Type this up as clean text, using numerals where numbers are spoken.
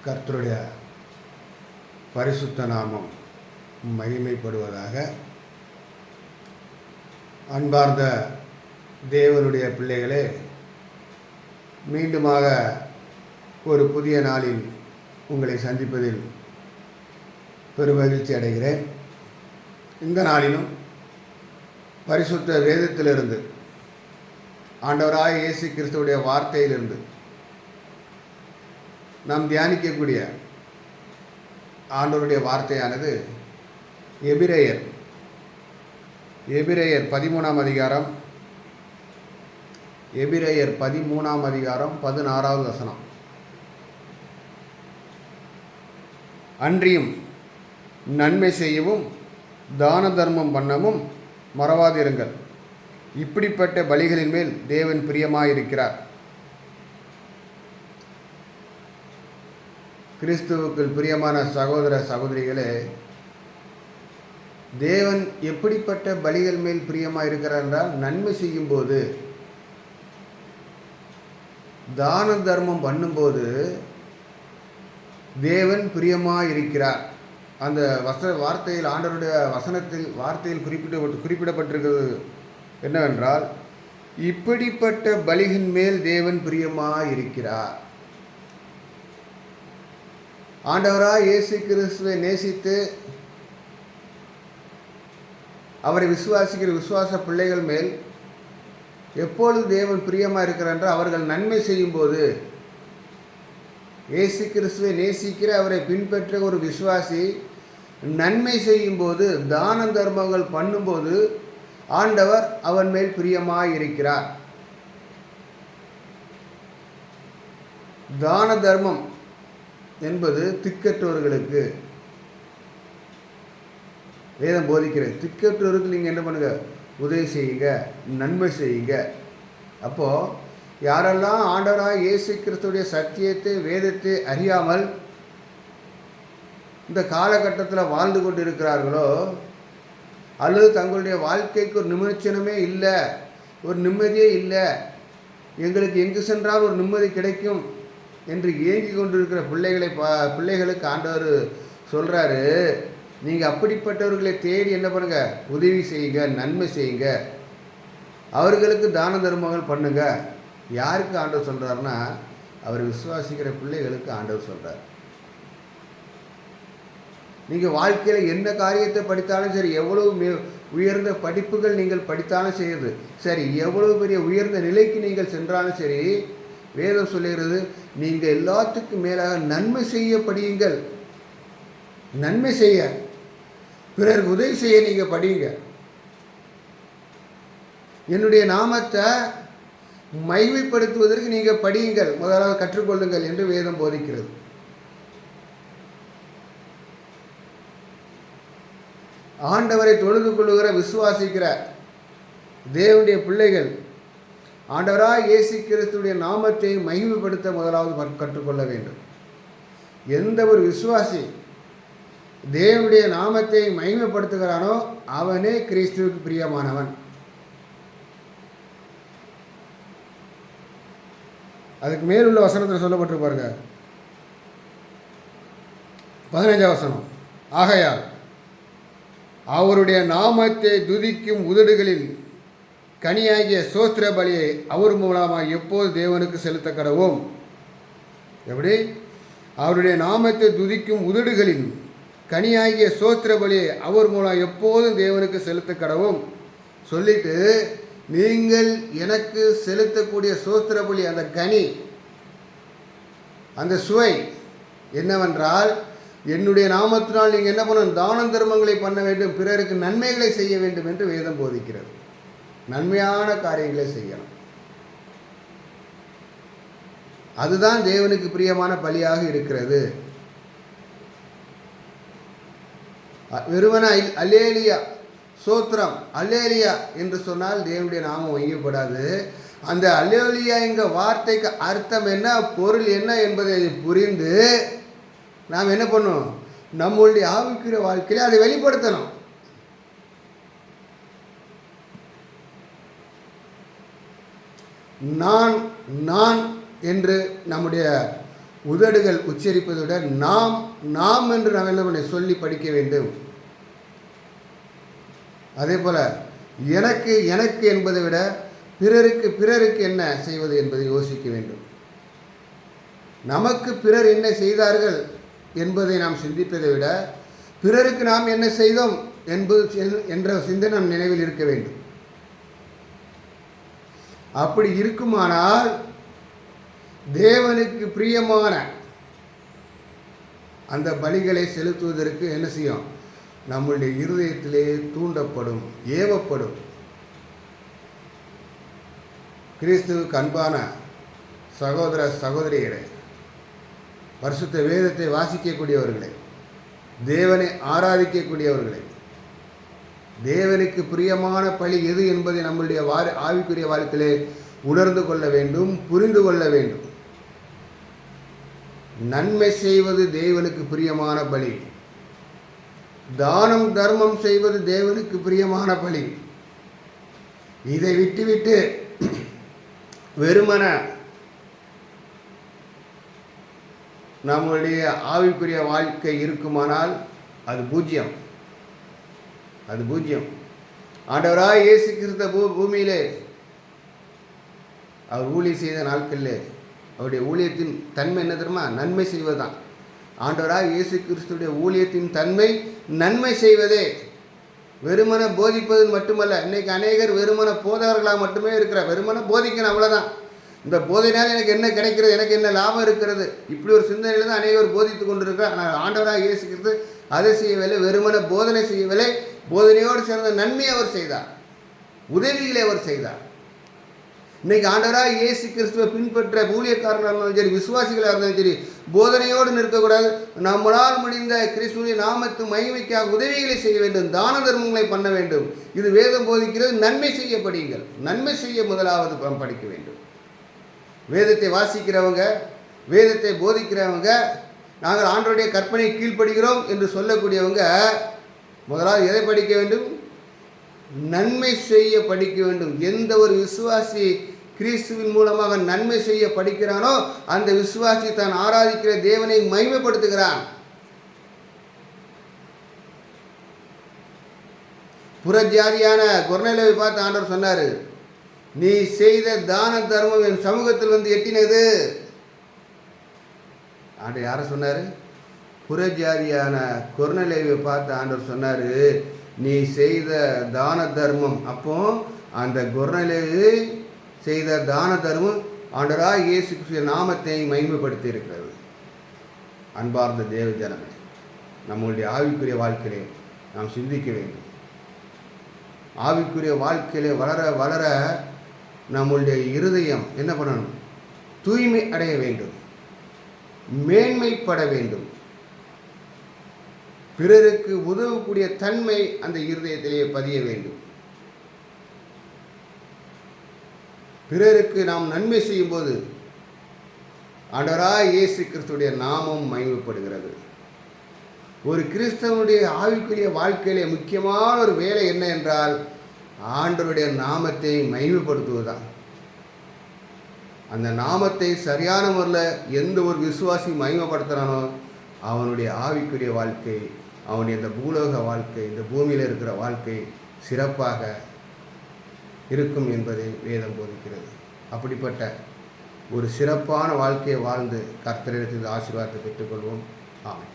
கர்த்தருடைய பரிசுத்த நாமம் மகிமைப்படுவதாக. அன்பார்ந்த தேவனுடைய பிள்ளைகளே, மீண்டுமாக ஒரு புதிய நாளில் உங்களை சந்திப்பதில் பெருமகிழ்ச்சி அடைகிறேன். இந்த நாளிலும் பரிசுத்த வேதத்திலிருந்து, ஆண்டவராய் இயேசு கிறிஸ்துவுடைய வார்த்தையிலிருந்து நாம் தியானிக்கக்கூடிய ஆண்டவருடைய வார்த்தையானது எபிரேயர் 13ஆம் அதிகாரம், எபிரேயர் 13ஆம் அதிகாரம் 16வது வசனம். அன்றியும் நன்மை செய்யவும் தான தர்மம் பண்ணவும் மறவாதிருங்கள், இப்படிப்பட்ட பலிகளின் மேல் தேவன் பிரியமாயிருக்கிறார். கிறிஸ்துவுக்குள் பிரியமான சகோதர சகோதரிகளே, தேவன் எப்படிப்பட்ட பலிகள் மேல் பிரியமாக இருக்கிறார் என்றால், நன்மை செய்யும்போது, தான தர்மம் பண்ணும்போது தேவன் பிரியமாக இருக்கிறார். அந்த வார்த்தையில், ஆண்டவருடைய வார்த்தையில் குறிப்பிடப்பட்டிருக்கிறது என்னவென்றால், இப்படிப்பட்ட பலிகளின் மேல் தேவன் பிரியமாக இருக்கிறார். ஆண்டவராய் இயேசு கிறிஸ்துவை நேசித்து அவரை விசுவாசிக்கிற விசுவாச பிள்ளைகள் மேல் எப்பொழுது தேவன் பிரியமாக இருக்கிறார் என்றால், அவர்கள் நன்மை செய்யும்போது, இயேசு கிறிஸ்துவை நேசிக்கிற அவரை பின்பற்ற ஒரு விசுவாசி நன்மை செய்யும்போது, தான தர்மங்கள் பண்ணும்போது ஆண்டவர் அவன் மேல் பிரியமாக இருக்கிறார். தான தர்மம் என்பது திக்கற்றவர்களுக்கு வேதம் போதிக்கிறது. திக்கற்றவர்களுக்கு நீங்கள் என்ன பண்ணுங்க, உதவி செய்யுங்க, நன்மை செய்யுங்க. அப்போது யாரெல்லாம் ஆண்டவராக இயேசு கிறிஸ்துடைய சத்தியத்தை, வேதத்தை அறியாமல் இந்த காலகட்டத்தில் வாழ்ந்து கொண்டு இருக்கிறார்களோ, அல்லது தங்களுடைய வாழ்க்கைக்கு ஒரு நிமிச்சனமே இல்லை, ஒரு நிம்மதியே இல்லை, எங்களுக்கு எங்கு சென்றால் ஒரு நிம்மதி கிடைக்கும் என்று ஏங்கி கொண்டிருக்கிற பிள்ளைகளுக்கு ஆண்டவர் சொல்கிறாரு, நீங்கள் அப்படிப்பட்டவர்களை தேடி என்ன பண்ணுங்க, உதவி செய்யுங்க, நன்மை செய்யுங்க, அவர்களுக்கு தான தர்மங்கள் பண்ணுங்க. யாருக்கு ஆண்டவர் சொல்கிறாருன்னா, அவர் விசுவாசிக்கிற பிள்ளைகளுக்கு ஆண்டவர் சொல்கிறார். நீங்கள் வாழ்க்கையில் என்ன காரியத்தை படித்தாலும் சரி, எவ்வளவு உயர்ந்த படிப்புகள் நீங்கள் படித்தாலும் செய்யுது சரி, எவ்வளவு பெரிய உயர்ந்த நிலைக்கு நீங்கள் சென்றாலும் சரி, வேதம் சொல்லுகிறது, நீங்கள் எல்லாத்துக்கும் மேலாக நன்மை செய்ய படியுங்கள். நன்மை செய்ய, பிறருக்கு உதவி செய்ய நீங்கள் படியுங்க. என்னுடைய நாமத்தை மகிமைப்படுத்துவதற்கு நீங்கள் படியுங்கள், முதலாவது கற்றுக்கொள்ளுங்கள் என்று வேதம் போதிக்கிறது. ஆண்டவரை தொழுது கொள்ளுகிற விசுவாசிக்கிற தேவனுடைய பிள்ளைகள் ஆண்டவராய் இயேசு கிறிஸ்துடைய நாமத்தை மகிமைப்படுத்த முதலாவது கற்றுக்கொள்ள வேண்டும். எந்த ஒரு விசுவாசி தேவனுடைய நாமத்தை மகிமைப்படுத்துகிறானோ அவனே கிறிஸ்துவுக்கு பிரியமானவன். அதுக்கு மேலுள்ள வசனத்தில் சொல்லப்பட்டு பாருங்க, 15ஆம் வசனம். ஆகையால் அவருடைய நாமத்தை துதிக்கும் உதடுகளில் கனியாகிய சோஸ்திர பலியை அவர் மூலமாக எப்போது தேவனுக்கு செலுத்த கடவோம். எப்படி? அவருடைய நாமத்தை துதிக்கும் உதடுகளின் கனியாகிய சோஸ்திர பலியை அவர் மூலம் எப்போதும் தேவனுக்கு செலுத்த கடவோம் சொல்லிட்டு, நீங்கள் எனக்கு செலுத்தக்கூடிய சோஸ்திர பலி, அந்த கனி, அந்த சுவை என்னவென்றால், என்னுடைய நாமத்தினால் நீங்கள் என்ன பண்ணணும், தான தர்மங்களை பண்ண வேண்டும், பிறருக்கு நன்மைகளை செய்ய வேண்டும் என்று வேதம் போதிக்கிறது. நன்மையான காரியங்களை செய்யணும். அதுதான் தேவனுக்கு பிரியமான பலியாக இருக்கிறது. வெறுமன அல்லேலியா சோத்திரம், அல்லேலியா என்று சொன்னால் தேவனுடைய நாமம் வகிக்கப்படாது. அந்த அல்லேலியா என்கிற வார்த்தைக்கு அர்த்தம் என்ன, பொருள் என்ன என்பதை புரிந்து நாம் என்ன பண்ணணும், நம்மளுடைய ஆவிக்குரிய வாழ்க்கையில் அதை வெளிப்படுத்தணும். நான் நான் என்று நம்முடைய உதடுகள் உச்சரிப்பதை விட நாம் நாம் என்று நாம் என்ன சொல்லி படிக்க வேண்டும். அதே போல எனக்கு எனக்கு என்பதை விட பிறருக்கு பிறருக்கு என்ன செய்வது என்பதை யோசிக்க வேண்டும். நமக்கு பிறர் என்ன செய்தார்கள் என்பதை நாம் சிந்திப்பதை விட பிறருக்கு நாம் என்ன செய்தோம் என்ற சிந்தனை நம் நினைவில் இருக்க வேண்டும். அப்படி இருக்குமானால் தேவனுக்கு பிரியமான அந்த பலிகளை செலுத்துவதற்கு என்ன செய்யும்? நம்முடைய இருதயத்திலே தூண்டப்படும், ஏவப்படும். கிறிஸ்துவுக்கு அன்பான சகோதர சகோதரிகளே, பரிசுத்த வேதத்தை வாசிக்கக்கூடியவர்களே, தேவனை ஆராதிக்கக்கூடியவர்களே, தேவனுக்கு பிரியமான பலி எது என்பதை நம்முடைய ஆவிக்குரிய வாழ்க்கையிலே உணர்ந்து கொள்ள வேண்டும், புரிந்து கொள்ள வேண்டும். நன்மை செய்வது தேவனுக்கு பிரியமான பலி. தானம் தர்மம் செய்வது தேவனுக்கு பிரியமான பலி. இதை விட்டுவிட்டு வெறுமன நம்முடைய ஆவிக்குரிய வாழ்க்கை இருக்குமானால் அது பூஜ்யம். அது பூஜ்யம். ஆண்டவராய் இயேசு கிறிஸ்து பூமியிலே அவர் ஊழியம் செய்த நாட்களில் அவருடைய ஊழியத்தின் தன்மை என்ன தெரியுமா? நன்மை செய்வதுதான். ஆண்டவராய் இயேசு கிறிஸ்துடைய ஊழியத்தின் தன்மை நன்மை செய்வதே. வெறுமன போதிப்பது மட்டுமல்ல. இன்னைக்கு அநேகர் வெறுமன போதகர்களாக மட்டுமே இருக்கிறார். வெறுமன போதிக்கணும், அவ்வளோதான். இந்த போதையினால் எனக்கு என்ன கிடைக்கிறது, எனக்கு என்ன லாபம் இருக்கிறது, இப்படி ஒரு சிந்தனையில் தான் அநேகர் போதித்து கொண்டிருக்கிறார். ஆனால் ஆண்டவராக இயேசு கிறிஸ்து அதை செய்யவில்லை. வெறுமன போதனை செய்யவில்லை. போதனையோடு சேர்ந்த நன்மை அவர் செய்தார், உதவிகளை அவர் செய்தார். இன்னைக்கு ஆண்டவராக இயேசு கிறிஸ்துவை பின்பற்ற ஊழியக்காரர்களாக இருந்தாலும் சரி, விசுவாசிகளாக இருந்தாலும் சரி, போதனையோடு நிற்கக்கூடாது. நம்மளால் முடிந்த கிறிஸ்துவின் நாமத்து மகிமைக்காக உதவிகளை செய்ய வேண்டும், தான தர்மங்களை பண்ண வேண்டும். இது வேதம் போதிக்கிறது. நன்மை செய்ய படியுங்கள். நன்மை செய்ய முதலாவது படிக்க வேண்டும். வேதத்தை வாசிக்கிறவங்க, வேதத்தை போதிக்கிறவங்க, நாங்கள் ஆண்டவருடைய கற்பனை கீழ்ப்படுகிறோம் என்று சொல்லக்கூடியவங்க முதலாவது எதை படிக்க வேண்டும்? நன்மை செய்ய படிக்க வேண்டும். எந்த ஒரு விசுவாசி கிறிஸ்துவின் மூலமாக நன்மை செய்ய படிக்கிறானோ அந்த விசுவாசி தான் ஆராதிக்கிற தேவனை மகிமைப்படுத்துகிறான். புறஜாதியான கொர்நேலியுவை பார்த்து ஆண்டவர் சொன்னார், நீ செய்த தான தர்மம் என் சமூகத்தில் வந்து எட்டினது. ஆண்டவர் யாரை சொன்னார்? புறஜாதியான கொர்நேலியுவை பார்த்து ஆண்டவர் சொன்னார், நீ செய்த தான தர்மம். அப்போ அந்த கொர்நேலியு செய்த தான தர்மம் ஆண்டவராய் இயேசு கிறிஸ்துவின் நாமத்தை மகிமைப்படுத்தி இருக்கிறது. அன்பார்ந்த தேவ ஜனமே, நம்முடைய ஆவிக்குரிய வாழ்க்கையிலே நாம் சிந்திக்க வேண்டும். ஆவிக்குரிய வாழ்க்கையிலே வளர வளர நம்முடைய இருதயம் என்ன பண்ணணும்? தூய்மை அடைய வேண்டும், மேன்மைப்பட வேண்டும். பிறருக்கு உதவக்கூடிய தன்மை அந்த இருதயத்திலே பதிய வேண்டும். பிறருக்கு நாம் நன்மை செய்யும் போது ஆண்டவராய் இயேசு கிறிஸ்துடைய நாமம் மகிமைப்படுகிறது. ஒரு கிறிஸ்தவனுடைய ஆவிக்குரிய வாழ்க்கையிலே முக்கியமான ஒரு வேலை என்ன என்றால் ஆண்டவருடைய நாமத்தை மகிமைப்படுத்துவதுதான். அந்த நாமத்தை சரியான முறையில் எந்த ஒரு விசுவாசி மகிமைப்படுத்துகிறானோ அவனுடைய ஆவிக்குரிய வாழ்க்கை, அவனுடைய இந்த பூலோக வாழ்க்கை, இந்த பூமியில் இருக்கிற வாழ்க்கை சிறப்பாக இருக்கும் என்பதை வேதம் போதிக்கிறது. அப்படிப்பட்ட ஒரு சிறப்பான வாழ்க்கையை வாழ்ந்து கர்த்தரிடத்தில் ஆசீர்வாதத்தை பெற்றுக்கொள்வோம். ஆமென்.